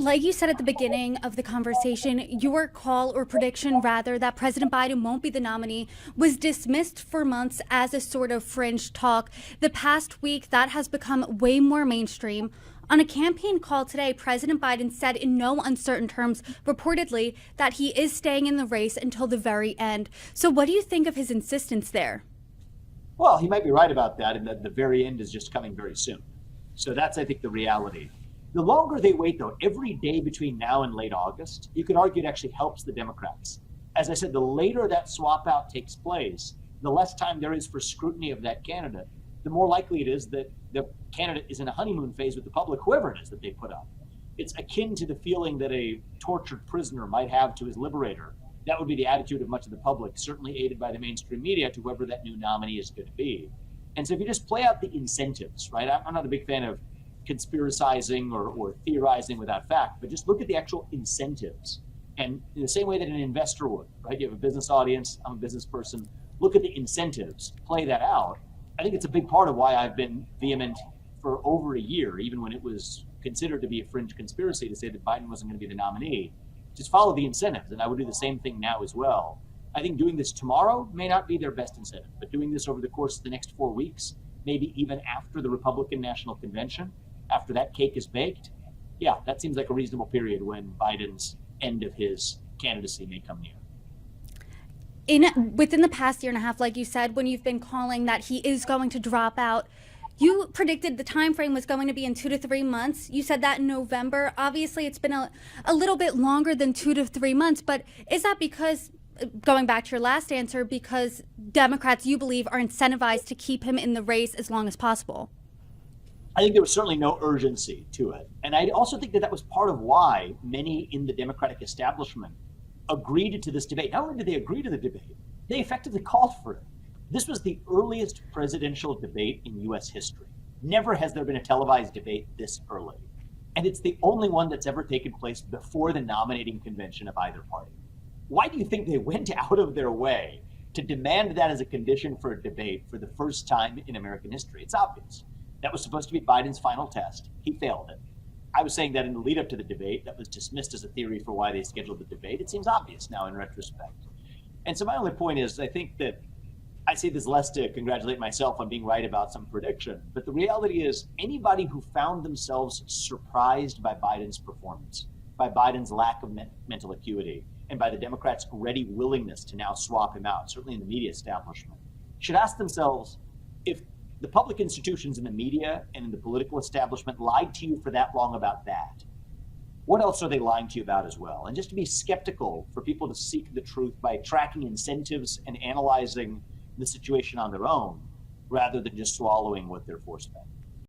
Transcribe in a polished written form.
Like you said at the beginning of the conversation, your call or prediction, rather, that President Biden won't be the nominee was dismissed for months as a sort of fringe talk. The past week, that has become way more mainstream. On a campaign call today, President Biden said in no uncertain terms, reportedly, that he is staying in the race until the very end. So what do you think of his insistence there? Well, he might be right about that, and that the very end is just coming very soon. So that's, I think, the reality. The longer they wait, though, every day between now and late August, you could argue it actually helps the Democrats. As I said, the later that swap out takes place, the less time there is for scrutiny of that candidate, the more likely it is that the candidate is in a honeymoon phase with the public, whoever it is that they put up. It's akin to the feeling that a tortured prisoner might have to his liberator. That would be the attitude of much of the public, certainly aided by the mainstream media, to whoever that new nominee is going to be. And so if you just play out the incentives, right? I'm not a big fan of conspiracizing or theorizing without fact, but just look at the actual incentives. And in the same way that an investor would, right? You have a business audience, I'm a business person, look at the incentives, play that out. I think it's a big part of why I've been vehement for over a year, even when it was considered to be a fringe conspiracy to say that Biden wasn't going to be the nominee. Just follow the incentives, and I would do the same thing now as well. I think doing this tomorrow may not be their best incentive, but doing this over the course of the next 4 weeks, maybe even after the Republican National Convention, after that cake is baked, yeah, that seems like a reasonable period when Biden's end of his candidacy may come near. Within the past year and a half, like you said, when you've been calling that he is going to drop out, you predicted the time frame was going to be in 2 to 3 months. You said that in November. Obviously, it's been a little bit longer than 2 to 3 months, but is that because, going back to your last answer, because Democrats, you believe, are incentivized to keep him in the race as long as possible? I think there was certainly no urgency to it. And I also think that that was part of why many in the Democratic establishment agreed to this debate. Not only did they agree to the debate, they effectively called for it. This was the earliest presidential debate in U.S. history. Never has there been a televised debate this early. And it's the only one that's ever taken place before the nominating convention of either party. Why do you think they went out of their way to demand that as a condition for a debate for the first time in American history? It's obvious. That was supposed to be Biden's final test. He failed it. I was saying that in the lead up to the debate, that was dismissed as a theory for why they scheduled the debate. It seems obvious now in retrospect. And so my only point is, I think that I say this less to congratulate myself on being right about some prediction, but the reality is anybody who found themselves surprised by Biden's performance, by Biden's lack of mental acuity, and by the Democrats' ready willingness to now swap him out, certainly in the media establishment, should ask themselves, if the public institutions in the media and in the political establishment lied to you for that long about that, what else are they lying to you about as well? And just to be skeptical, for people to seek the truth by tracking incentives and analyzing the situation on their own, rather than just swallowing what they're force fed.